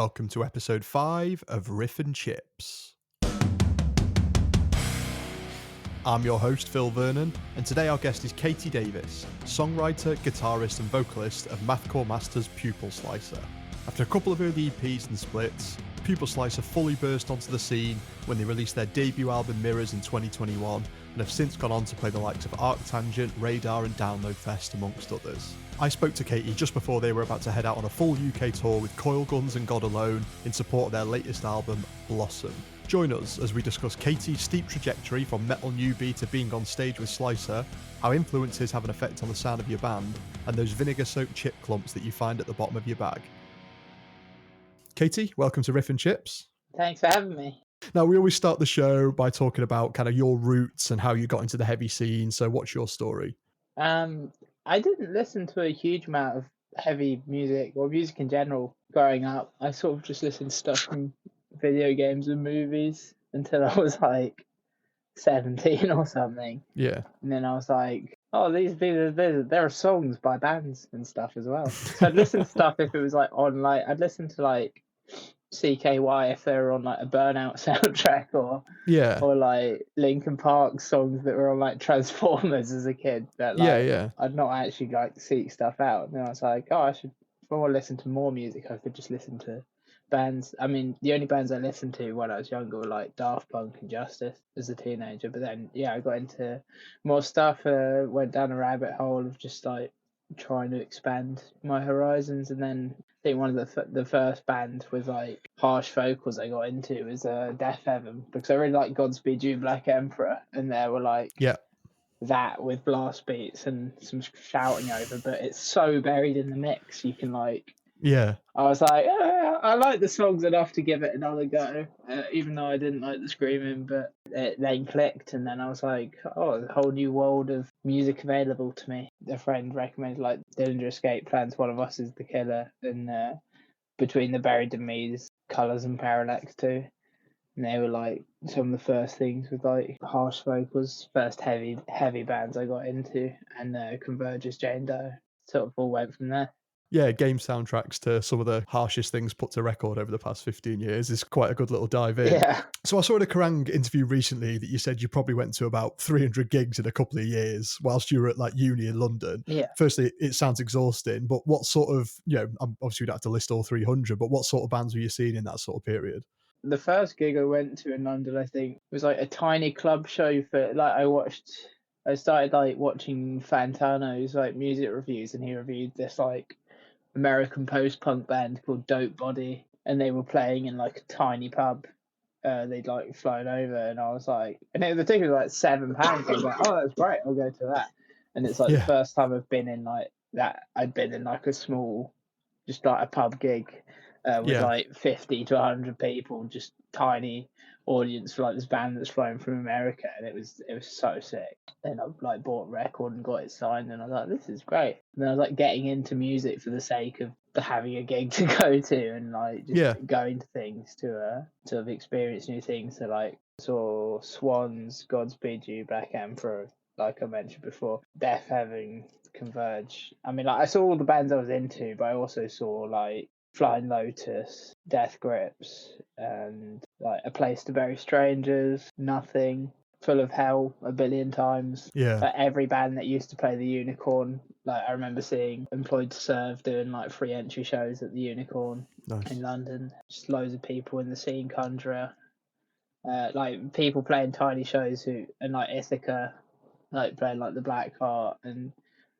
Welcome to episode 5 of Riff and Chips. I'm your host, Phil Vernon, and today our guest is Katie Davies, songwriter, guitarist, and vocalist of Mathcore Masters' Pupil Slicer. After a couple of early EPs and splits, Pupil Slicer fully burst onto the scene when they released their debut album Mirrors in 2021 and have since gone on to play the likes of Arctangent, Radar, and Download Fest, amongst others. I spoke to Katie just before they were about to head out on a full UK tour with Coil Guns and God Alone in support of their latest album, Blossom. Join us as we discuss Katie's steep trajectory from metal newbie to being on stage with Slicer, how influences have an effect on the sound of your band, and those vinegar-soaked chip clumps that you find at the bottom of your bag. Katie, welcome to Riff and Chips. Thanks for having me. Now, we always start the show by talking about kind of your roots and how you got into the heavy scene. So what's your story? I didn't listen to a huge amount of heavy music or music in general growing up. I sort of just listened to stuff from video games and movies until I was like 17 or something. Yeah. And then I was like, oh, there are songs by bands and stuff as well. So I'd listen to stuff if it was like on, like, I'd listen to like CKY if they were on like a Burnout soundtrack or like Linkin Park songs that were on like Transformers as a kid. But like, I'd not actually like seek stuff out. And then I was like, oh, if I want to listen to more music, I could just listen to bands. I mean, the only bands I listened to when I was younger were like Daft Punk and Justice as a teenager. But then, I got into more stuff, went down a rabbit hole of just like trying to expand my horizons. And then I think one of the first bands with like harsh vocals I got into was Death Heaven, because I really like Godspeed You Black Emperor, and there were like that with blast beats and some shouting over, but it's so buried in the mix you can like I was like, I like the songs enough to give it another go, even though I didn't like the screaming, but it then clicked, and then I was like, oh, a whole new world of music available to me. A friend recommended like Dillinger Escape Plans, One of Us is the Killer, and Between the Buried and Me's Colours and Parallax too. And they were like some of the first things with like harsh vocals, first heavy bands I got into, and Converge's Jane Doe. Sort of all went from there. Yeah, game soundtracks to some of the harshest things put to record over the past 15 years is quite a good little dive in. Yeah. So I saw in a Kerrang interview recently that you said you probably went to about 300 gigs in a couple of years whilst you were at like uni in London. Yeah. Firstly, it sounds exhausting, but what sort of, obviously we don't have to list all 300, but what sort of bands were you seeing in that sort of period? The first gig I went to in London, I think, was like a tiny club show for like I started like watching Fantano's like music reviews, and he reviewed this like American post-punk band called Dope Body, and they were playing in like a tiny pub. They'd like flown over, and I was like, and the ticket was like £7. I was like, oh, that's great, I'll go to that. And it's like the first time I've been in like that. I'd been in like a small, just like a pub gig with like 50 to 100 people, just tiny audience for like this band that's flown from America, and it was so sick. Then I like bought a record and got it signed, and I was like, this is great. And then I was like getting into music for the sake of having a gig to go to, and like just going to things to have experienced new things. So like saw Swans, Godspeed You, Black Emperor, like I mentioned before, Death Heaven, Converge. I mean, like I saw all the bands I was into, but I also saw like Flying Lotus, Death Grips, and like A Place to Bury Strangers, Nothing, Full of Hell a billion times. Like every band that used to play the Unicorn, like I remember seeing Employed to Serve doing like free entry shows at the Unicorn in London. Just loads of people in the scene, Conjurer, like people playing tiny shows and like Ithaca, like playing like the Black Heart, and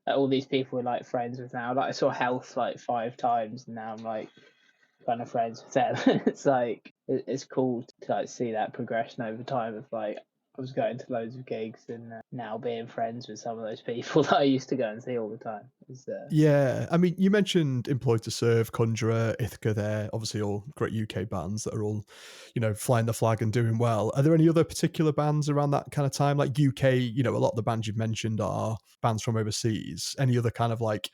all these people were like friends with now. Like I saw Health like 5 times, and now I'm like kind of friends with them. It's like it's cool to like see that progression over time of like I was going to loads of gigs and now being friends with some of those people that I used to go and see all the time. Yeah, I mean, you mentioned Employed to Serve, Conjurer, Ithaca there, obviously all great UK bands that are all, flying the flag and doing well. Are there any other particular bands around that kind of time? Like UK, a lot of the bands you've mentioned are bands from overseas. Any other kind of like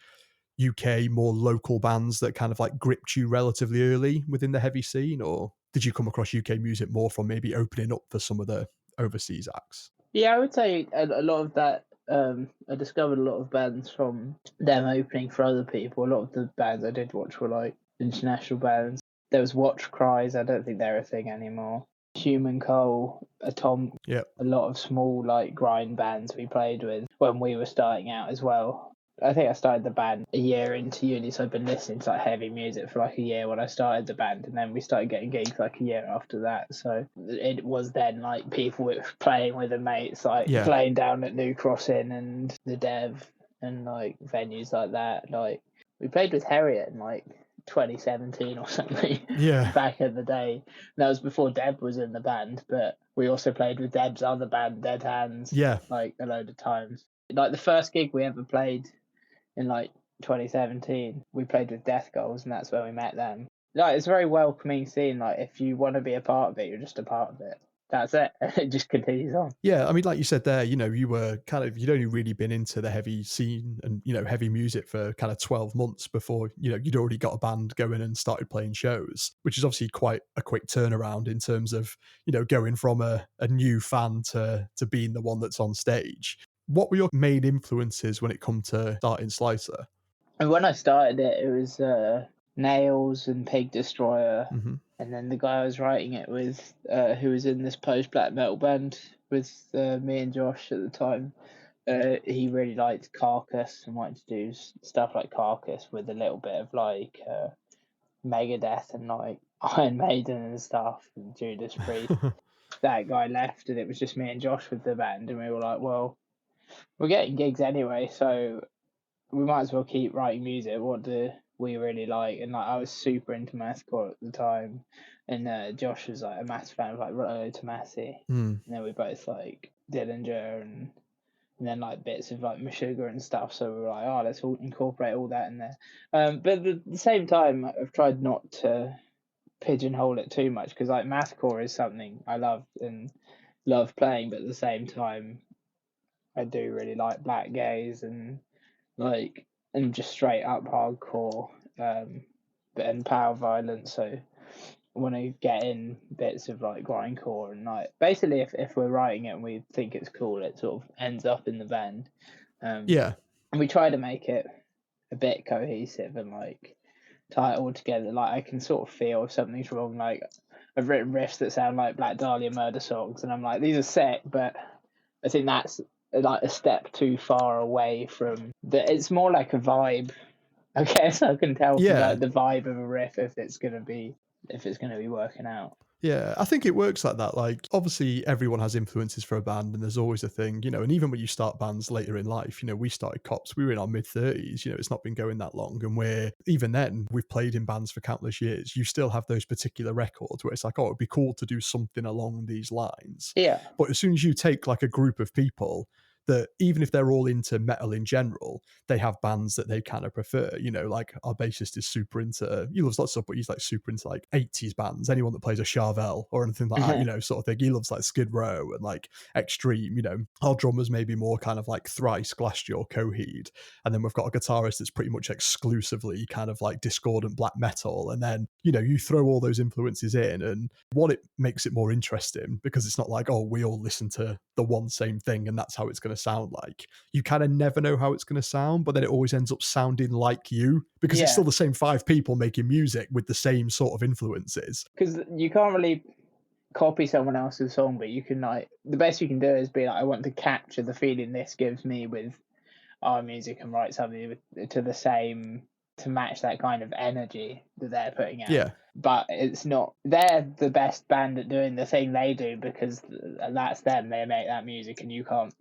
UK, more local bands that kind of like gripped you relatively early within the heavy scene? Or did you come across UK music more from maybe opening up for some of the overseas acts? Yeah, I would say a lot of that. I discovered a lot of bands from them opening for other people. A lot of the bands I did watch were like international bands. There was Watch Cries. I don't think they're a thing anymore. Human Coal, Yeah. a lot of small like grind bands we played with when we were starting out as well. I think I started the band a year into uni, so I've been listening to like heavy music for like a year when I started the band, and then we started getting gigs like a year after that. So it was then like people were playing with their mates, like Yeah. playing down at New Crossing and the Dev and like venues like that. Like we played with Harriet in like 2017 or something Yeah. back in the day. That was before Deb was in the band, but we also played with Deb's other band, Dead Hands, Yeah. like a load of times. Like the first gig we ever played in like 2017, we played with Death Goals, and that's where we met them. Like it's a very welcoming scene. Like if you want to be a part of it, you're just a part of it. That's it. It just continues on. Yeah, I mean, like you said there, you were you'd only really been into the heavy scene and, heavy music for kind of 12 months before, you'd already got a band going and started playing shows, which is obviously quite a quick turnaround in terms of, going from a new fan to being the one that's on stage. What were your main influences when it come to starting Slicer? And when I started it, it was Nails and Pig Destroyer. Mm-hmm. And then the guy I was writing it with, who was in this post-black metal band with me and Josh at the time, he really liked Carcass and wanted to do stuff like Carcass with a little bit of like Megadeth and like Iron Maiden and stuff and Judas Priest. That guy left, and it was just me and Josh with the band, and we were like, well, we're getting gigs anyway, so we might as well keep writing music. What do we really like? And like I was super into mathcore at the time, and Josh was like a massive fan of like Rolo Tomasi, Mm. and then we both like Dillinger and then like bits of like Meshuggah and stuff. So we were like, oh, let's all incorporate all that in there. But at the same time, I've tried not to pigeonhole it too much because like mathcore is something I love and love playing, but at the same time, I do really like black gaze and just straight up hardcore, and power violence. So I want to get in bits of like grindcore and like basically if we're writing it and we think it's cool, it sort of ends up in the band. Yeah. And we try to make it a bit cohesive and like tie it all together. Like I can sort of feel if something's wrong. Like I've written riffs that sound like Black Dahlia Murder songs, and I'm like, these are sick, but I think that's like a step too far away from the. It's more like a vibe. I guess I can tell from Yeah. like the vibe of a riff if it's gonna be working out. Yeah, I think it works like that. Like, obviously, everyone has influences for a band, and there's always a thing, and even when you start bands later in life, we started Cops, we were in our mid 30s, it's not been going that long. And even then, we've played in bands for countless years. You still have those particular records where it's like, oh, it'd be cool to do something along these lines. Yeah. But as soon as you take like a group of people that, even if they're all into metal in general, they have bands that they kind of prefer. Like our bassist is super into, he loves lots of stuff, but he's like super into like 80s bands. Anyone that plays a Charvel or anything like that, sort of thing. He loves like Skid Row and like Extreme. Our drummers maybe more kind of like Thrice, Glassjaw, Coheed. And then we've got a guitarist that's pretty much exclusively kind of like discordant black metal. And then, you throw all those influences in, and what it makes it more interesting, because it's not like, oh, we all listen to the one same thing and that's how it's going to sound like. You kind of never know how it's going to sound, but then it always ends up sounding like you, because it's still the same 5 people making music with the same sort of influences. Because you can't really copy someone else's song, but you can like the best you can do is be like, I want to capture the feeling this gives me with our music and write something to the same to match that kind of energy that they're putting out. Yeah. But it's not, they're the best band at doing the thing they do because that's them. They make that music and you can't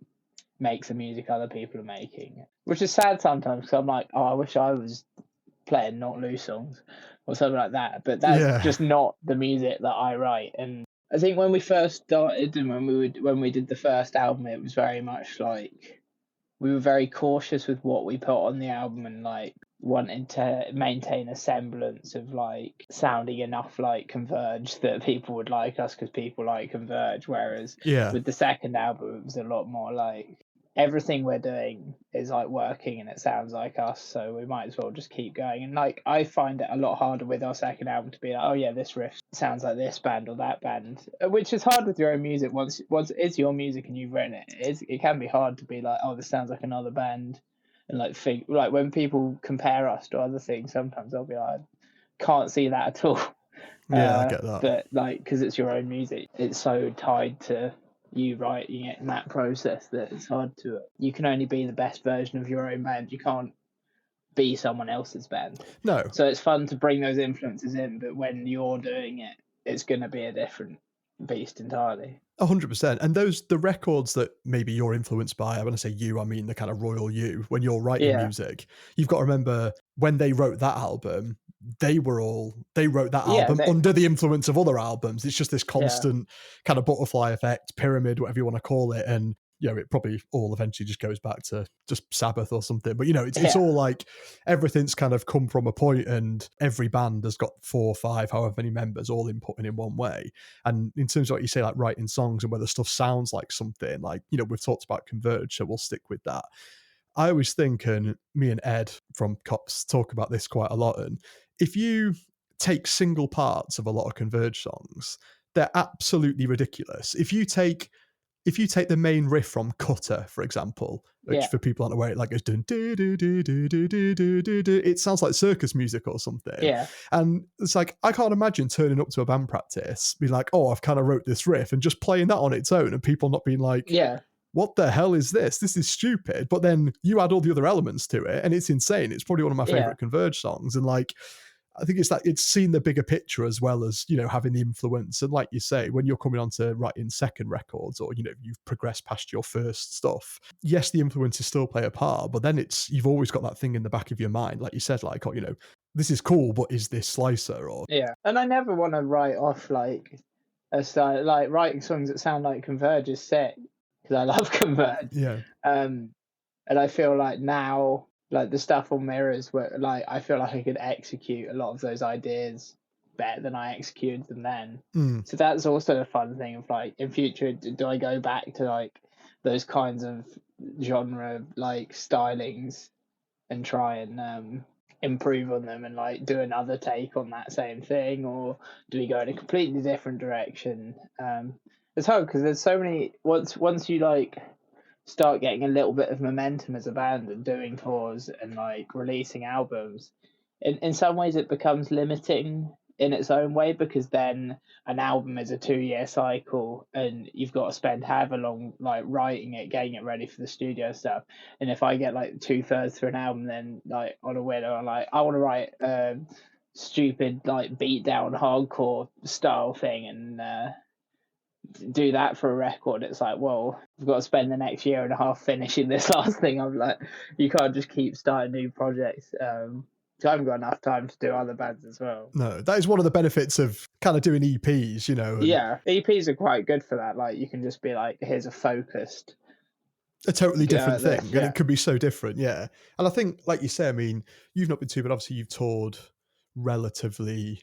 make the music other people are making, which is sad sometimes because I'm like, oh, I wish I was playing Not Loose songs or something like that. But that's just not the music that I write. And I think when we first started and when we did the first album, it was very much like we were very cautious with what we put on the album and like wanted to maintain a semblance of like sounding enough like Converge that people would like us because people like Converge. Whereas with the second album, it was a lot more like everything we're doing is like working and it sounds like us, so we might as well just keep going. And like I find it a lot harder with our second album to be like, oh yeah, this riff sounds like this band or that band, which is hard with your own music. Once it's your music and you've written it, it can be hard to be like, oh, this sounds like another band. And like when people compare us to other things, sometimes I'll be like, I can't see that at all. Yeah, I get that. But like, because it's your own music, it's so tied to you writing it in that process that it's hard to. You can only be the best version of your own band. You can't be someone else's band. No, So it's fun to bring those influences in, but when you're doing it, it's going to be a different beast entirely. 100%. And the records that maybe you're influenced by, when I say you, I mean the kind of royal you, when you're writing Yeah. music, you've got to remember when they wrote that album, they wrote that Yeah. album under the influence of other albums. It's just this constant kind of butterfly effect, pyramid, whatever you want to call it. And, it probably all eventually just goes back to just Sabbath or something. But, it's all like everything's kind of come from a point, and every band has got 4 or 5, however many members, all inputting in one way. And in terms of what you say, like writing songs and whether stuff sounds like something, like, we've talked about Converge, so we'll stick with that. I always think, and me and Ed from Cops talk about this quite a lot, and if you take single parts of a lot of Converge songs, they're absolutely ridiculous. If you take the main riff from Cutter, for example, which for people aren't aware, it like goes dun, do, do, do, do, do, do, do, do, do. It sounds like circus music or something. Yeah. And it's like, I can't imagine turning up to a band practice, be like, oh, I've kind of wrote this riff, and just playing that on its own, and people not being like, what the hell is this? This is stupid. But then you add all the other elements to it, and it's insane. It's probably one of my favorite Converge songs. And like, I think it's seeing the bigger picture as well as, having the influence. And like you say, when you're coming on to writing second records, or, you've progressed past your first stuff, yes, the influences still play a part, but then you've always got that thing in the back of your mind, like you said, like, oh, this is cool, but is this Slicer? Or and I never want to write off like a style, like writing songs that sound like Converge is sick, because I love Converge. And I feel like now, like the stuff on Mirrors, where like I feel like I could execute a lot of those ideas better than I executed them then. So that's also a fun thing of like, in future, do I go back to like those kinds of genre like stylings and try and improve on them and like do another take on that same thing, or do we go in a completely different direction? It's hard because there's so many. Once you like start getting a little bit of momentum as a band and doing tours and like releasing albums, in some ways it becomes limiting in its own way, because then an album is a 2-year cycle and you've got to spend however long like writing it, getting it ready for the studio stuff. And if I get like 2/3 through an album, then like on a winner, I'm like, I want to write stupid like beat down hardcore style thing and do that for a record. It's like, well, I've got to spend the next year and a half finishing this last thing. I'm like, you can't just keep starting new projects. So I haven't got enough time to do other bands as well. No, that is one of the benefits of kind of doing EPs, And EPs are quite good for that. Like, you can just be like, here's a focused, a totally different thing, and it could be so different. And I think, like you say, I mean, you've not been too, but obviously you've toured relatively,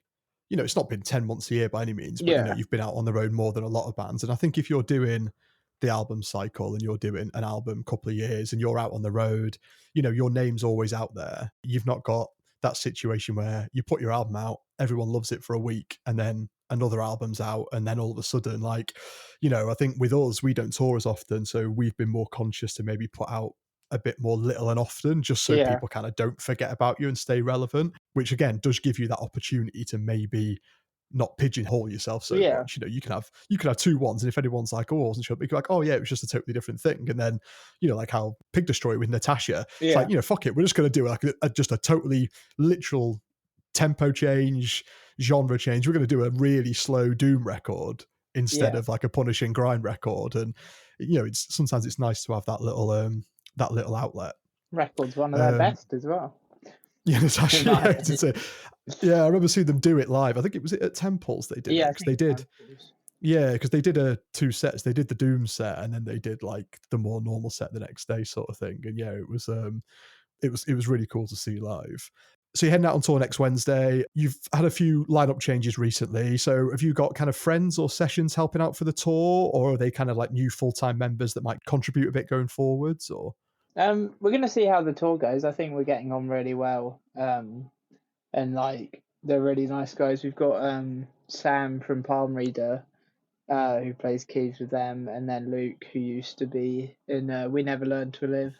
it's not been 10 months a year by any means, but you've been out on the road more than a lot of bands. And I think if you're doing the album cycle and you're doing an album a couple of years and you're out on the road, your name's always out there. You've not got that situation where you put your album out, everyone loves it for a week, and then another album's out, and then all of a sudden, like, I think with us, we don't tour as often, so we've been more conscious to maybe put out a bit more little and often, just so people kind of don't forget about you and stay relevant, which again does give you that opportunity to maybe not pigeonhole yourself so much. You can have 2 ones, and if anyone's like, oh, I wasn't sure, but you can be like, oh yeah, it was just a totally different thing. And then, like how Pig Destroyer with Natasha, it's like, fuck it, we're just going to do like just a totally literal tempo change, genre change. We're going to do a really slow doom record instead of like a punishing grind record. And it's sometimes it's nice to have that little outlet. Record's one of their best as well. Yeah, Natasha. I remember seeing them do it live. I think it was at Temples they did it, because they did. Yeah, because they did 2 sets. They did the Doom set, and then they did like the more normal set the next day, sort of thing. And it was really cool to see live. So you're heading out on tour next Wednesday. You've had a few lineup changes recently. So have you got kind of friends or sessions helping out for the tour, or are they kind of like new full-time members that might contribute a bit going forwards? Or we're going to see how the tour goes. I think we're getting on really well. And like, they're really nice guys. We've got Sam from Palm Reader, who plays keys with them, and then Luke, who used to be in We Never Learned to Live,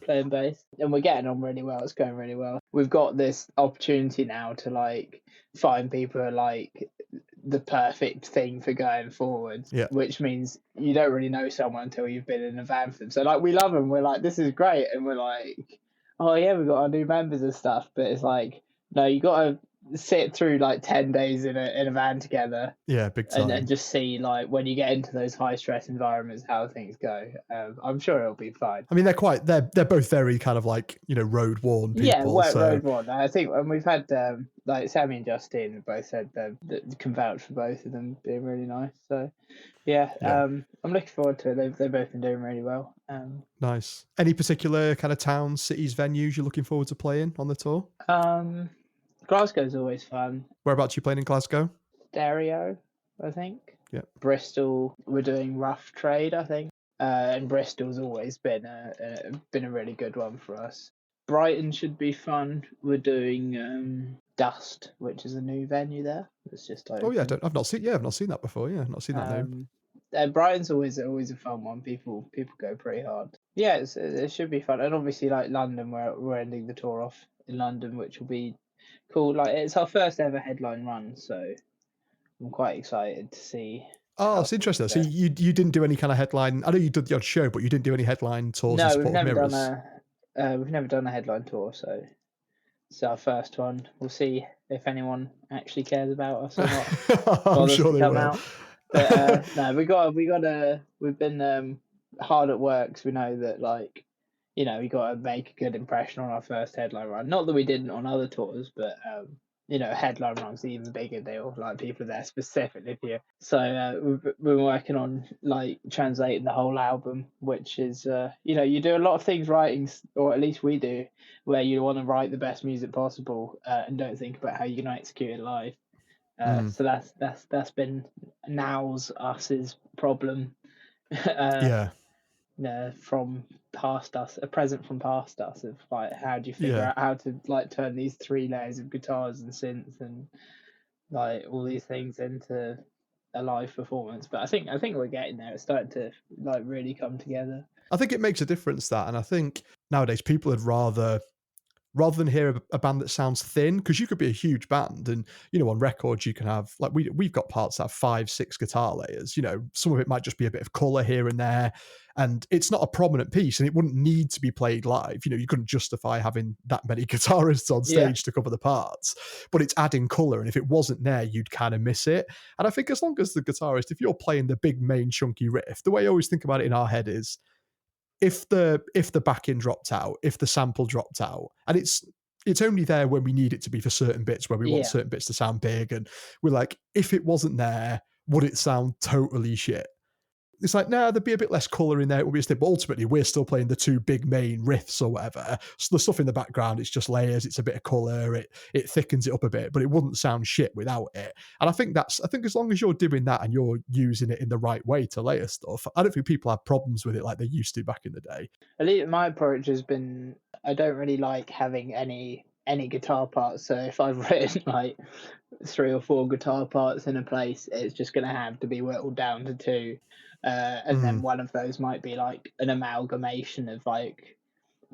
playing bass. And we're getting on really well. It's going really well. We've got this opportunity now to like find people who are like the perfect thing for going forward, Yeah. which means you don't really know someone until you've been in a van for them. So like we love them, we're like, this is great, and we're like, oh yeah, we've got our new members and stuff, but it's like, no, you got to sit through like 10 days in a van together. Yeah, big time. And just see like when you get into those high stress environments how things go. I'm sure it'll be fine. I mean, they're both very kind of like, road worn people. Yeah, road one. I think when we've had like Sammy and Justine both said that can vouch for both of them being really nice. So yeah. I'm looking forward to it. They've both been doing really well. Nice. Any particular kind of towns, cities, venues you're looking forward to playing on the tour? Glasgow's always fun. Whereabouts are you playing in Glasgow? Stereo, I think. Yeah. Bristol, we're doing Rough Trade, I think. And Bristol's always been a really good one for us. Brighton should be fun. We're doing Dust, which is a new venue there. It's just open. Oh yeah, I've not seen that before. Yeah, I've not seen that name. Brighton's always a fun one. People go pretty hard. Yeah, it should be fun. And obviously, like London, we're ending the tour off in London, which will be cool. Like it's our first ever headline run, so I'm quite excited to see. Oh, it's interesting. So you didn't do any kind of headline. I know you did the odd show, but you didn't do any headline tours. No, in support we've never done a headline tour, so it's our first one. We'll see if anyone actually cares about us or not. I'm sure they will. Out. But no, we've been hard at work, so we know that like, we got to make a good impression on our first headline run. Not that we didn't on other tours, but headline run's an even bigger deal. Like people are there specifically for you. So we've been working on like translating the whole album, which is you do a lot of things writing, or at least we do, where you want to write the best music possible and don't think about how you're going to execute it live. So that's been us's problem. From past us, a present from past us of like how do you figure out how to like turn these 3 layers of guitars and synths and like all these things into a live performance. But I think we're getting there. It's starting to like really come together. I think it makes a difference, that, and I think nowadays people would rather than hear a band that sounds thin, because you could be a huge band and, on records you can have, like we've got parts that have 5-6 guitar layers, some of it might just be a bit of color here and there, and it's not a prominent piece and it wouldn't need to be played live. You couldn't justify having that many guitarists on stage to cover the parts, but it's adding color, and if it wasn't there, you'd kind of miss it. And I think as long as the guitarist, if you're playing the big main chunky riff, the way I always think about it in our head is, if the backing dropped out, if the sample dropped out, and it's only there when we need it to be for certain bits, where we want certain bits to sound big, and we're like, if it wasn't there, would it sound totally shit? It's like, no, there'd be a bit less colour in there, it would be a step, but ultimately we're still playing the 2 big main riffs or whatever. So the stuff in the background, it's just layers, it's a bit of colour, it thickens it up a bit, but it wouldn't sound shit without it. And I think as long as you're doing that and you're using it in the right way to layer stuff, I don't think people have problems with it like they used to back in the day. At least my approach has been, I don't really like having any guitar parts. So if I've written like 3 or 4 guitar parts in a place, it's just going to have to be whittled down to 2. And then one of those might be like an amalgamation of like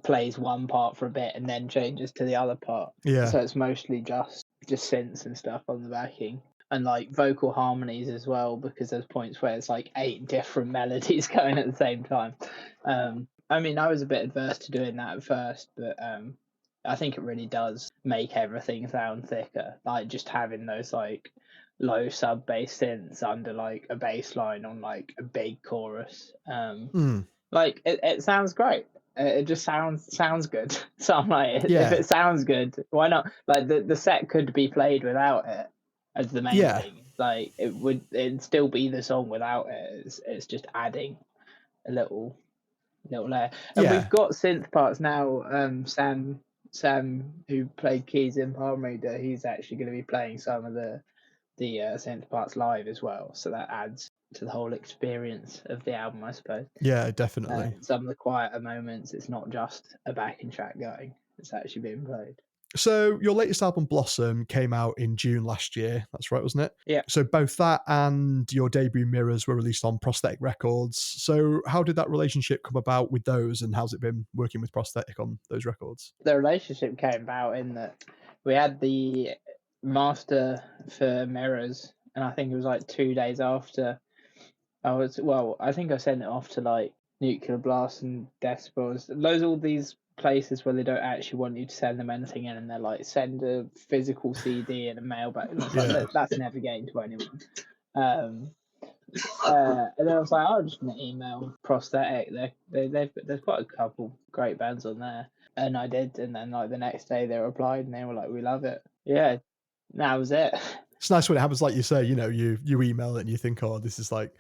plays one part for a bit and then changes to the other part. Yeah. So it's mostly just synths and stuff on the backing, and like vocal harmonies as well, because there's points where it's like 8 different melodies going at the same time. I mean, I was a bit adverse to doing that at first, but I think it really does make everything sound thicker. Like just having those like low sub bass synths under like a bass line on like a big chorus. Like it sounds great. It just sounds good. So I'm like, if it sounds good, why not? Like the set could be played without it as the main thing. Like it'd still be the song without it. It's just adding a little layer. And we've got synth parts now. Sam, who played keys in Palm Reader, he's actually going to be playing some of the synth parts live as well, so that adds to the whole experience of the album, I suppose. Yeah, definitely. Some of the quieter moments, it's not just a backing track going, it's actually being played. So your latest album, Blossom, came out in June last year. That's right, wasn't it? Yeah. So both that and your debut, Mirrors, were released on Prosthetic Records. So how did that relationship come about with those, and how's it been working with Prosthetic on those records? The relationship came about in that we had the master for Mirrors and I think it was like 2 days after I think I sent it off to like Nuclear Blast and Decibels. Those all these places where they don't actually want you to send them anything in, and they're like, send a physical CD and a mailbag. And it's like, Yeah. that's never getting to anyone. Um, and then I was like, I'm just gonna email Prosthetic. There's quite a couple great bands on there, and I did. And then like the next day they replied and they were like, we love it. Yeah, that was it. It's nice when it happens, like you say, you email it and you think, oh, this is like,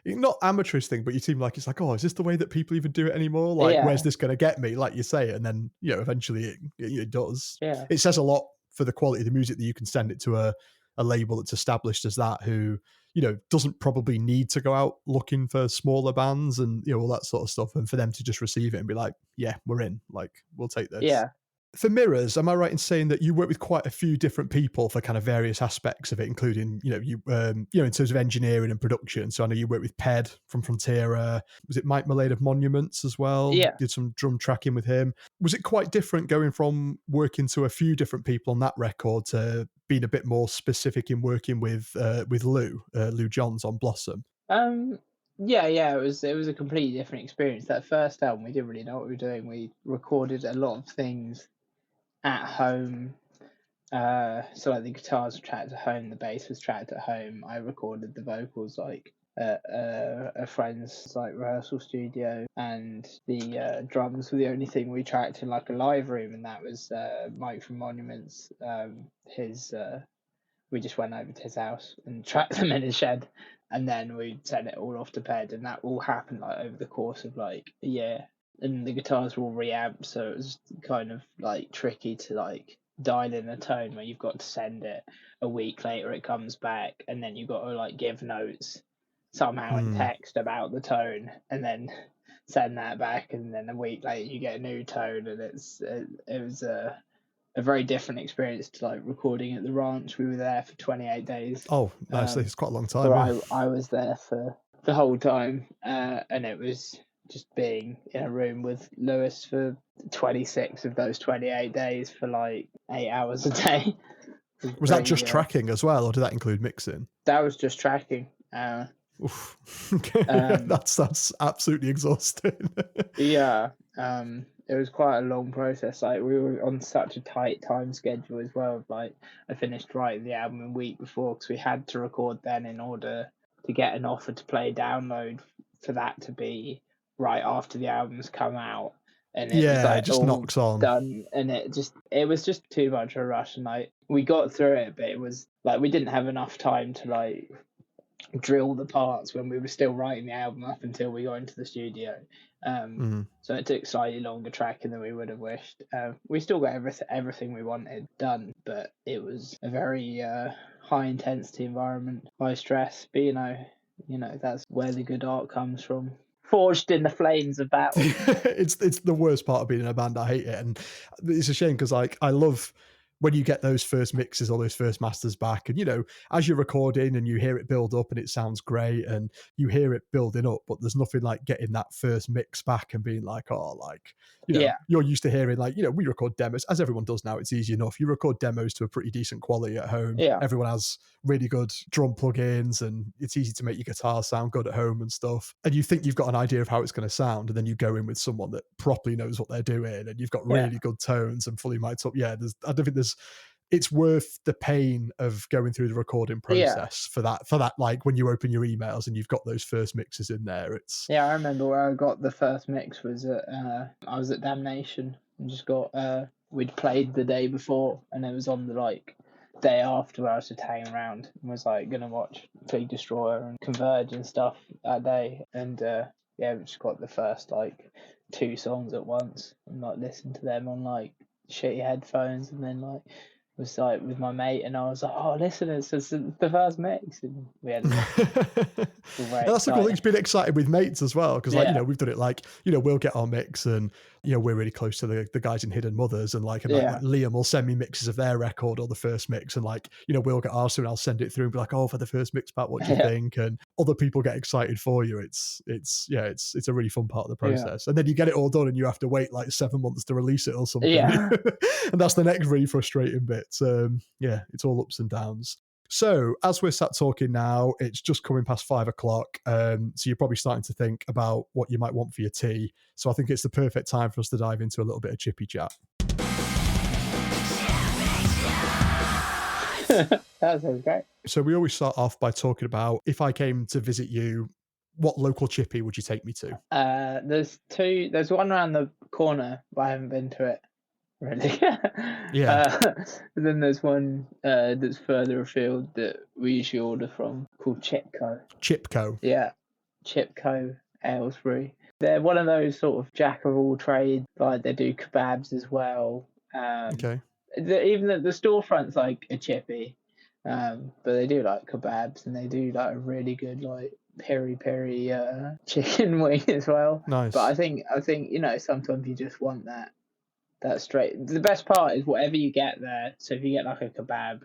not amateurish thing, but you seem like it's like, oh, is this the way that people even do it anymore? Like, where's Yeah, this going to get me? Like you say, and then eventually it does. yeah, It says a lot for the quality of the music that you can send it to a label that's established as that, who doesn't probably need to go out looking for smaller bands and all that sort of stuff, and for them to just receive it and be like, yeah, we're in, like, we'll take this. yeah. For Mirrors, am I right in saying that you work with quite a few different people for kind of various aspects of it, including, in terms of engineering and production? So I know you work with Ped from Frontiera. Was it Mike Mullade of Monuments as well? Yeah. Did some drum tracking with him. Was it quite different going from working to a few different people on that record to being a bit more specific in working with Lou Johns on Blossom? Yeah, it was a completely different experience. That first album, we didn't really know what we were doing. We recorded a lot of things at home. So like the guitars were tracked at home, the bass was tracked at home. I recorded the vocals like at a friend's like rehearsal studio, and the drums were the only thing we tracked in like a live room, and that was Mike from Monuments. We just went over to his house and tracked them in his shed, and then we sent it all off to Ped, and that all happened like over the course of like a year. And the guitars were all reamped, so it was kind of like tricky to like dial in a tone where you've got to send it a week later, it comes back, and then you've got to like give notes somehow in text about the tone, and then send that back, and then a week later you get a new tone, and it was a very different experience to like recording at the ranch. We were there for 28 days. Oh, nice. It's quite a long time. So Yeah. I was there for the whole time, and it was just being in a room with Lewis for 26 of those 28 days for like 8 hours a day. Was that just tracking as well, or did that include mixing? That was just tracking. Oof. That's absolutely exhausting. Yeah. It was quite a long process. Like we were on such a tight time schedule as well. Like I finished writing the album a week before because we had to record then in order to get an offer to play download for that to be right after the album's come out. And it was like it just all knocks on. done, and it was just too much of a rush. And like we got through it, but it was like we didn't have enough time to like drill the parts when we were still writing the album up until we got into the studio. So it took slightly longer tracking than we would have wished. We still got everything we wanted done, but it was a very high intensity environment, high stress. But you know that's where the good art comes from. Forged in the flames of battle. It's the worst part of being in a band. I hate it, and it's a shame because like I love when you get those first mixes or those first masters back, and as you're recording and you hear it build up and it sounds great and you hear it building up, but there's nothing like getting that first mix back and being like, oh, like you're used to hearing like we record demos, as everyone does now. It's easy enough. You record demos to a pretty decent quality at home. Yeah. Everyone has really good drum plugins and it's easy to make your guitar sound good at home and stuff, and you think you've got an idea of how it's going to sound, and then you go in with someone that properly knows what they're doing and you've got really good tones and fully mic'd up. I don't think it's worth the pain of going through the recording process for that. Like when you open your emails and you've got those first mixes in there, it's I remember where I got the first mix was at I was at Damnation and just got we'd played the day before, and it was on the like day after where I was just hanging around and was like gonna watch Fleet Destroyer and Converge and stuff that day, and we just got the first like 2 songs at once and like listened to them on like shitty headphones, and then like was like with my mate, and I was like, oh, listen, it's the first mix, and we had that's the cool thing, being excited with mates as well, because like we've done it like we'll get our mix, and we're really close to the guys in Hidden Mothers, and like Liam will send me mixes of their record or the first mix, and like we'll get ours and I'll send it through and be like, oh, for the first mix back, what do you think? And other people get excited for you. It's a really fun part of the process, and then you get it all done and you have to wait like 7 months to release it or something. And that's the next really frustrating bit. It's all ups and downs. So as we're sat talking now, it's just coming past 5 o'clock. So you're probably starting to think about what you might want for your tea. So I think it's the perfect time for us to dive into a little bit of chippy chat. That sounds great. So we always start off by talking about, if I came to visit you, what local chippy would you take me to? There's two. There's one around the corner, but I haven't been to it really. Yeah. Then there's one that's further afield that we usually order from, called Chipco. Chipco. Yeah, Chipco Aylesbury. They're one of those sort of jack of all trades. Like they do kebabs as well. Okay. Even the storefront's like a chippy, but they do like kebabs, and they do like a really good like peri peri chicken wing as well. Nice. But I think sometimes you just want that straight. The best part is whatever you get there. So if you get like a kebab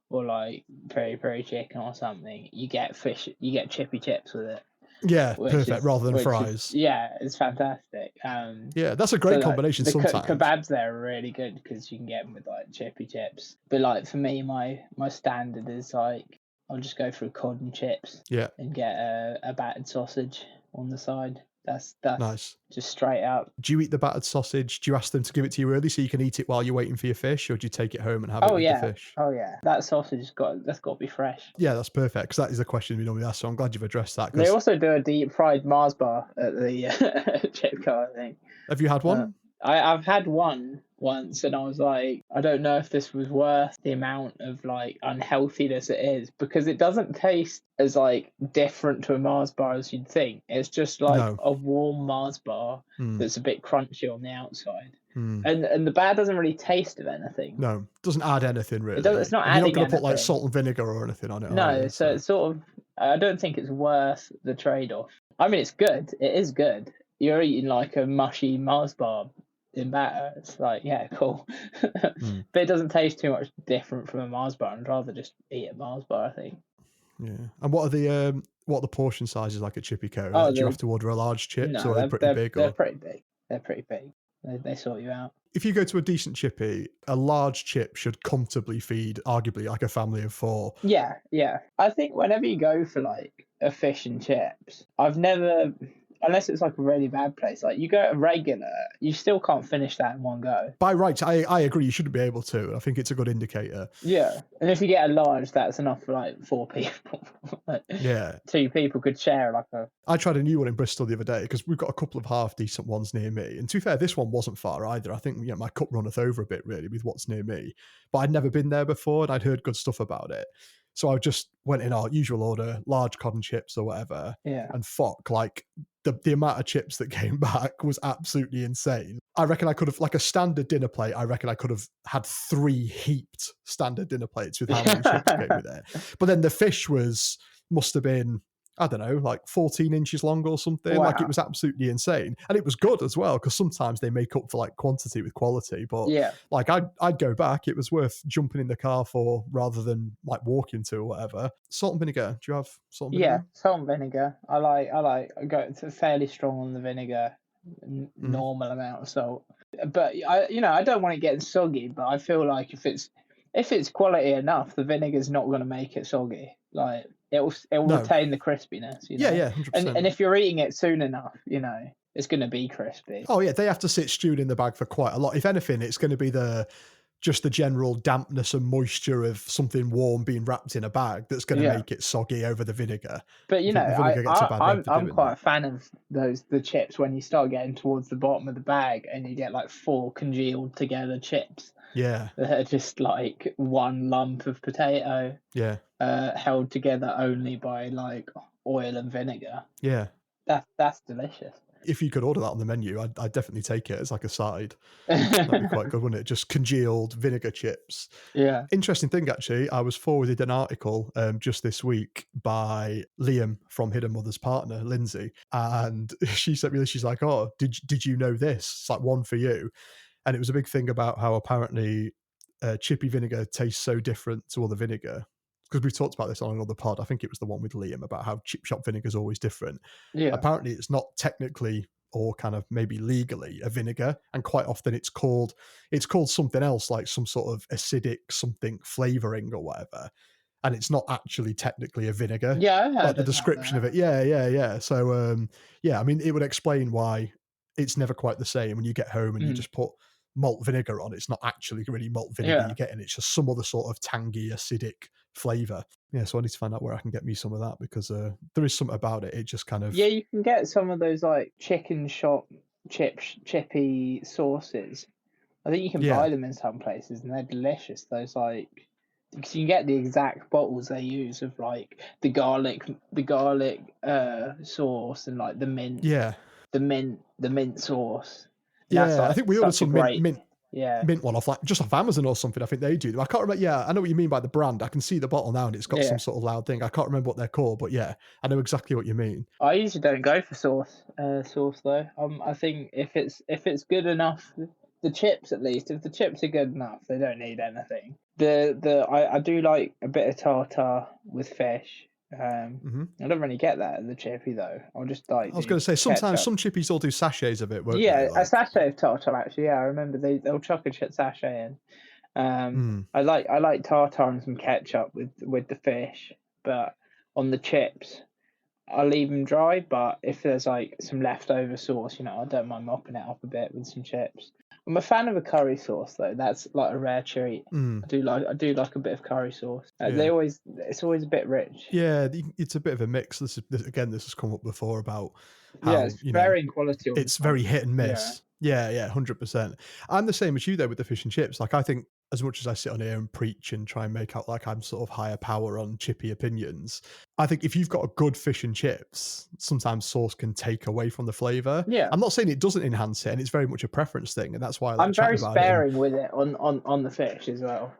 or like peri peri chicken or something, you get chippy chips with it. Yeah, perfect. Rather than fries. It's fantastic. Yeah, that's a great combination. The sometimes kebabs there are really good because you can get them with like chippy chips. But like for me, my standard is like I'll just go through cod and chips. Yeah, and get a battered sausage on the side. That's nice. Just straight up. Do you eat the battered sausage? Do you ask them to give it to you early so you can eat it while you're waiting for your fish, or do you take it home and have it with the fish? Oh yeah, that sausage that's got to be fresh. Yeah, that's perfect, because that is a question we normally ask, so I'm glad you've addressed that. They also do a deep fried Mars bar at the chip car, I think. Have you had one? I've had one once, and I was like, I don't know if this was worth the amount of like unhealthiness it is, because it doesn't taste as like different to a Mars bar as you'd think. It's just like a warm Mars bar that's a bit crunchy on the outside. And the bar doesn't really taste of anything. No, doesn't add anything really. It's not adding anything. You're not going to put like salt and vinegar or anything on it. No, so it's sort of, I don't think it's worth the trade-off. I mean, it's good. It is good. You're eating like a mushy Mars bar in batter. It's like, yeah, cool. But it doesn't taste too much different from a Mars bar. I'd rather just eat a Mars bar, I think. Yeah. And what are the portion sizes like at Chippy Co? Do you have to order a large chips, or are they pretty big? They're pretty big. They're pretty big. They sort you out. If you go to a decent chippy, a large chip should comfortably feed arguably like a family of 4. Yeah. I think whenever you go for like a fish and chips, I've never, unless it's like a really bad place, like you go to regular, you still can't finish that in one go. By rights, I agree, you shouldn't be able to. I think it's a good indicator. Yeah. And if you get a large, that's enough for like 4 people. Yeah. 2 people could share like a... I tried a new one in Bristol the other day, because we've got a couple of half decent ones near me. And to be fair, this one wasn't far either. I think my cup runneth over a bit really with what's near me. But I'd never been there before, and I'd heard good stuff about it. So I just went in our usual order, large cod and chips or whatever. Yeah. And like the amount of chips that came back was absolutely insane. I reckon I could have, like a standard dinner plate, I reckon I could have had 3 heaped standard dinner plates with how many chips came with it. But then the fish must have been, I don't know, like 14 inches long or something. Wow. Like, it was absolutely insane. And it was good as well, because sometimes they make up for like quantity with quality. But yeah, like I'd go back. It was worth jumping in the car for rather than like walking to or whatever. Salt and vinegar. Do you have salt and vinegar? Yeah, salt and vinegar. I go fairly strong on the vinegar, normal amount of salt. But I don't want it getting soggy, but I feel like if it's quality enough, the vinegar's not going to make it soggy. Like it will retain the crispiness. Yeah, 100%. And if you're eating it soon enough, it's going to be crispy. Oh yeah, they have to sit stewed in the bag for quite a lot. If anything, it's going to be just the general dampness and moisture of something warm being wrapped in a bag that's going to make it soggy over the vinegar. But I'm quite a fan of the chips when you start getting towards the bottom of the bag and you get like 4 congealed together chips. Yeah. They're just like one lump of potato. Yeah. Held together only by like oil and vinegar. Yeah. That's delicious. If you could order that on the menu, I'd definitely take it as like a side. That'd be quite good, wouldn't it? Just congealed vinegar chips. Yeah. Interesting thing, actually, I was forwarded an article just this week by Liam from Hidden Mother's partner, Lindsay, and she sent me this. She's like, "Oh, did you know this? It's like one for you." And it was a big thing about how apparently chippy vinegar tastes so different to other vinegar. Because we've talked about this on another pod. I think it was the one with Liam about how chip shop vinegar is always different. Yeah. Apparently it's not technically or kind of maybe legally a vinegar, and quite often it's called something else, like some sort of acidic something flavoring or whatever. and it's not actually technically a vinegar. Yeah, I Like heard the of that description of though. it, yeah. So, yeah, I mean, it would explain why it's never quite the same when you get home and you Mm, just put malt vinegar on. It's not actually really malt vinegar yeah. you're getting; it's just some other sort of tangy, acidic flavor. Yeah, so I need to find out where I can get me some of that because there is something about it. It just kind Yeah, of, you can get some of those like chicken shop chippy sauces. I think you can yeah, buy them in some places, and they're delicious. Those like, because you can get the exact bottles they use of like the garlic sauce and like yeah, the mint sauce. And that's yeah. I like think we ordered such a some great, mint yeah, mint one off like just off Amazon or something. I think they do. I can't remember. Yeah, I know what you mean by the brand. I can see the bottle now, and it's got yeah. some sort of loud thing. I can't remember what they're called, but yeah, I know exactly what you mean. I usually don't go for sauce though. I think if it's good enough, the chips at least, if the chips are good enough, they don't need anything. I do like a bit of tartar with fish. Hmm. I don't really get that at the chippy though. I'll just like I was do going to say sometimes ketchup. some chippies will do sachets of it, won't they? Yeah, a Like, sachet of tartar actually. Yeah, I remember they'll chuck a sachet in. mm, I like tartar and some ketchup with the fish, but on the chips. I'll leave them dry, but if there's like some leftover sauce, I don't mind mopping it up a bit with some chips. I'm a fan of a curry sauce though. That's like a rare treat. mm, I do like a bit of curry sauce. yeah. It's always a bit rich. Yeah, it's a bit of a mix. Again, this has come up before about Yeah, how it's varying quality all the it's very time. hit and Yeah, miss. Yeah, 100%. I'm the same as you though with the fish and chips. Like I think as much as I sit on here and preach and try and make out like I'm sort of higher power on chippy opinions, I think if you've got a good fish and chips, sometimes sauce can take away from the flavor. yeah. I'm not saying it doesn't enhance it, and it's very much a preference thing, and that's why I like I'm chatting very about it. And sparing with it on the fish as well.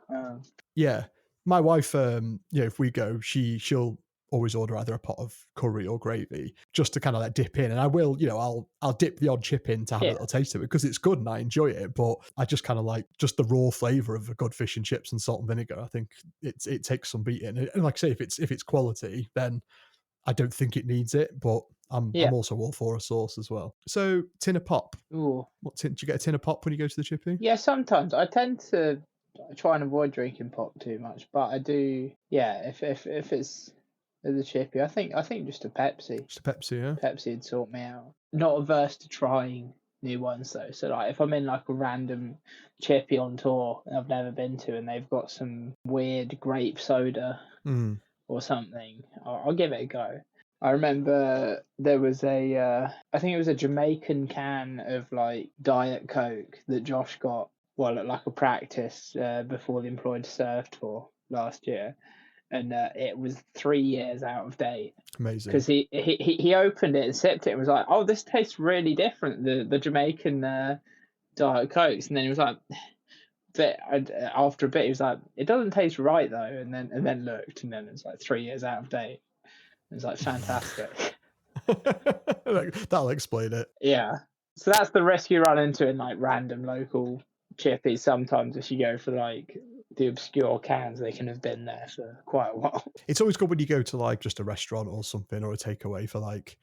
yeah. My wife, if we go, she'll always order either a pot of curry or gravy just to kind of like dip in. And I will, I'll dip the odd chip in to have a Yeah, little taste of it because it's good and I enjoy it. But I just kind of like just the raw flavor of a good fish and chips and salt and vinegar. I think it takes some beating. And like I say, if it's quality, then I don't think it needs it. But I'm yeah. also all for a sauce as well. So tin of pop. Ooh. What tin do you get a tin of pop when you go to the chippy? Yeah, sometimes I tend to try and avoid drinking pop too much, but I do. Yeah, if it's the chippy, I think just a Pepsi. Just a Pepsi, yeah? Pepsi would sort me out. Not averse to trying new ones though. So like if I'm in like a random chippy on tour and I've never been to, and they've got some weird grape soda Mm, or something, I'll give it a go. I remember there was I think it was a Jamaican can of like Diet Coke that Josh got, well, at like a practice before the employed served for last year, and it was 3 years out of date amazing. because he opened it and sipped it and was like, "Oh, this tastes really different." The Jamaican Diet Cokes, and then he was like, "But after a bit, he was like, it doesn't taste right though," and then looked, and then it's like 3 years out of date. It was like fantastic. That'll explain it. Yeah. So that's the risk you run into in like random local chippies. Sometimes if you go for like the obscure cans, they can have been there for quite a while. It's always good when you go to like just a restaurant or something or a takeaway for like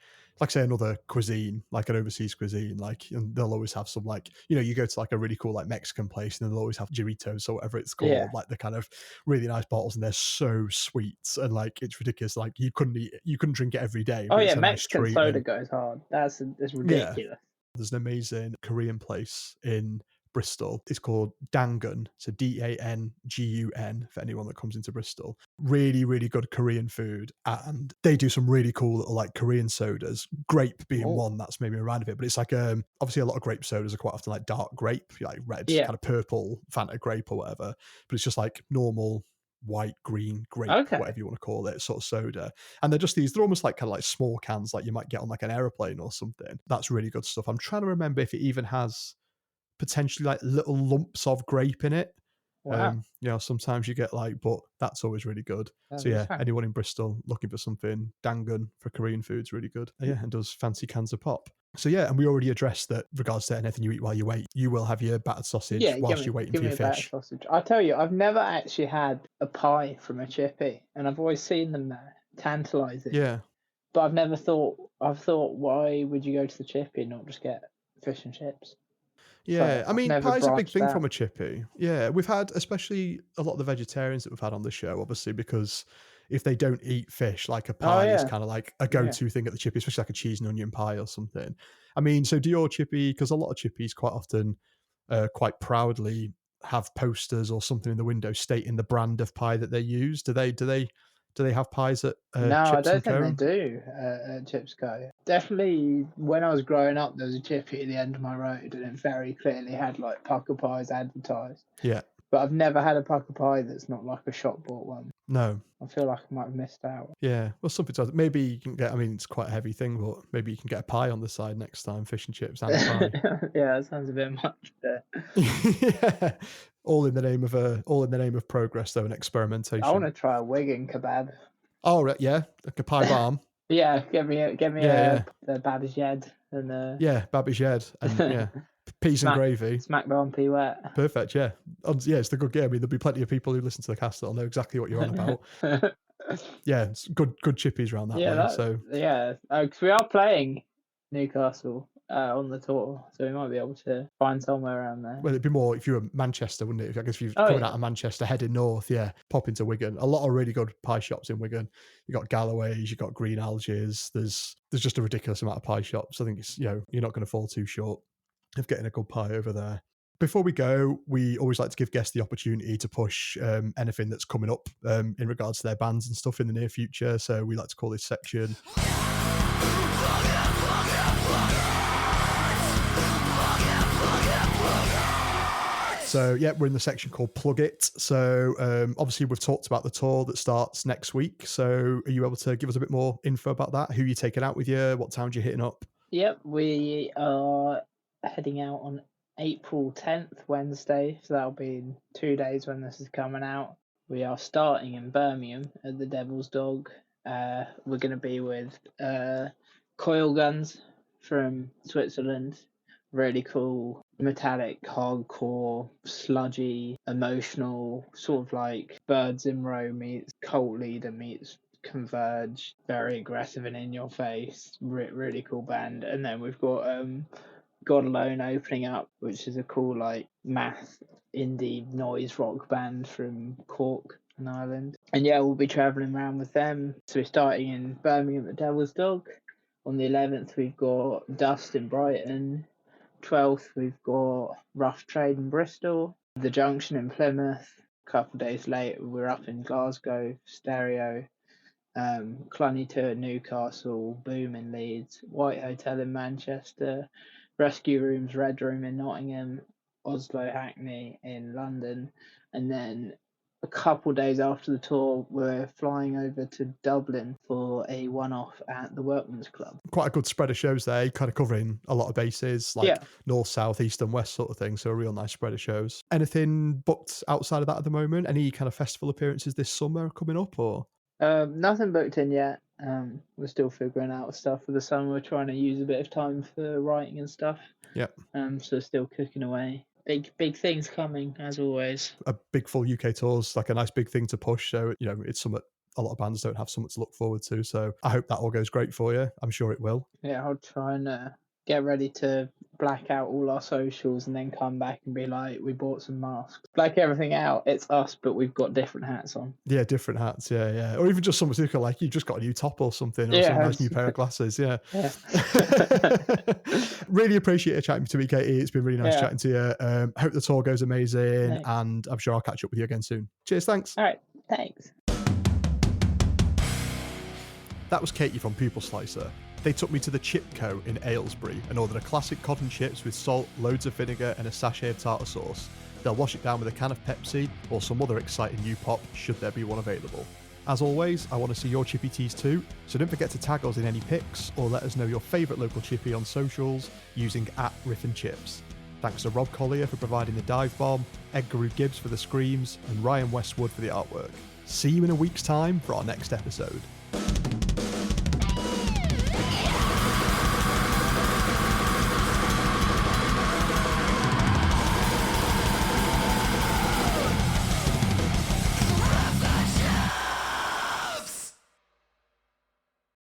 say another cuisine, like an overseas cuisine, like and they'll always have some like you go to like a really cool like Mexican place and they'll always have Doritos or whatever it's Yeah. called, like the kind of really nice bottles and they're so sweet and like it's ridiculous. Like you couldn't drink it every day, Oh but yeah, it's a nice Mexican treat. soda And goes hard. That's yeah, ridiculous. there's an amazing Korean place in Bristol. It's called Dangun. So Dangun for anyone that comes into Bristol. Really, really good Korean food. And they do some really cool little like Korean sodas. Grape being Oh one that's maybe around a bit. But it's like obviously a lot of grape sodas are quite often like dark grape, like red, yeah. kind of purple Fanta grape or whatever. But it's just like normal white, green, grape, Okay. whatever you want to call it, sort of soda. And they're almost like kind of like small cans like you might get on like an aeroplane or something. That's really good stuff. I'm trying to remember if it even has potentially like little lumps of grape in it. Wow. Sometimes you get like, but that's always really good. That So is yeah, fun. anyone in Bristol looking for something, Dangun for Korean food's really good. Yeah, and does fancy cans of pop. So yeah, and we already addressed that regards to anything you eat while you wait, you will have your battered sausage Yeah, whilst you're waiting give for me your a batter fish. sausage. I tell you, I've never actually had a pie from a chippy, and I've always seen them there, tantalising. Yeah. But I've never thought. I've thought, why would you go to the chippy and not just get fish and chips? Yeah, I I've mean, never pie's a big branched thing out. from a chippy. Yeah, we've had, especially a lot of the vegetarians that we've had on the show, obviously, because if they don't eat fish, like a Oh pie is yeah, kind of like a yeah. go-to thing at the chippy, especially like a cheese and onion pie or something. I mean, so do your chippy, because a lot of chippies quite often, quite proudly have posters or something in the window stating the brand of pie that they use. Do they have pies at No, I Chips don't and think they Cone? do at Chips Co. Definitely, when I was growing up, there was a chippy at the end of my road, and it very clearly had like pucker pies advertised. Yeah. But I've never had a pucker pie that's not like a shop bought one. No. I feel like I might have missed out. Yeah, well, something to maybe you can get. I mean, it's quite a heavy thing, but maybe you can get a pie on the side next time, fish and chips and a pie. Yeah, that sounds a bit much. But Yeah, all in the name of progress, though, and I want experimentation. to try a Wigan kebab. Oh, right, yeah, like a pie barm. Yeah, get me Yeah, yeah, the Babbage Head and yeah, Babbage Head, and yeah, peas and gravy. smack down pea wet. Perfect. Yeah, yeah, it's the good game. I mean, there'll be plenty of people who listen to the cast that'll know exactly what you're on about. Yeah, it's good chippies around that way. So, Yeah. 'Cause we are playing Newcastle on the tour, so we might be able to find somewhere around there. well, it'd be more if you were Manchester, wouldn't it? I guess if you're Oh coming yeah, out of Manchester, heading north, yeah, pop into Wigan. A lot of really good pie shops in Wigan. You got Galloway's, you got Green Alga's. There's just a ridiculous amount of pie shops. I think it's you're not going to fall too short of getting a good pie over there. Before we go, we always like to give guests the opportunity to push anything that's coming up in regards to their bands and stuff in the near future. So we like to call this section. So yeah, we're in the section called Plug It. So obviously we've talked about the tour that starts next week. So are you able to give us a bit more info about that? Who you're taking out with you? What towns you're hitting up? yep. We are heading out on April 10th, Wednesday. So that'll be in 2 days when this is coming out. We are starting in Birmingham at the Devil's Dog. We're going to be with Coil Guns from Switzerland. Really cool, metallic, hardcore, sludgy, emotional, sort of like Birds in Row meets Cult Leader meets Converge. Very aggressive and in your face. Really cool band. And then we've got God Alone opening up, which is a cool like math indie noise rock band from Cork in Ireland. And yeah, we'll be travelling around with them. So we're starting in Birmingham at Devil's Dog. On the 11th, we've got Dust in Brighton. 12th, we've got Rough Trade in Bristol. The Junction in Plymouth. A couple of days later, we're up in Glasgow, Stereo. Cluny to Newcastle, Boom in Leeds, White Hotel in Manchester, Rescue Rooms, Red Room in Nottingham, Oslo Hackney in London, and then a couple days after the tour, we're flying over to Dublin for a one-off at the Workman's Club. Quite a good spread of shows there, kind of covering a lot of bases, like north, south, east, and west sort of thing. So a real nice spread of shows. Anything booked outside of that at the moment? Any kind of festival appearances this summer coming up, or? Nothing booked in yet. We're still figuring out stuff for the summer. We're trying to use a bit of time for writing and stuff. Yep. So still cooking away. Big things coming as always. A big full UK tour's like a nice big thing to push. So it's something a lot of bands don't have something to look forward to. So I hope that all goes great for you. I'm sure it will. Yeah, I'll try and get ready to black out all our socials and then come back and be like, we bought some masks. Black everything out. It's us, but we've got different hats on. Yeah, different hats. Yeah. Or even just something to like you've just got a new top or something, or some nice new pair of glasses. Yeah. Really appreciate chatting to me, Katie. It's been really nice chatting to you. Hope the tour goes amazing, and I'm sure I'll catch up with you again soon. Cheers. Thanks. All right. Thanks. That was Katie from Pupil Slicer. They took me to the Chip Co in Aylesbury and ordered a classic cod and chips with salt, loads of vinegar and a sachet of tartar sauce. They'll wash it down with a can of Pepsi or some other exciting new pop should there be one available. As always, I want to see your chippy teas too, so don't forget to tag us in any pics or let us know your favourite local chippy on socials using @RiffnChips. Thanks to Rob Collier for providing the dive bomb, Edgar Gibbs for the screams, and Ryan Westwood for the artwork. See you in a week's time for our next episode.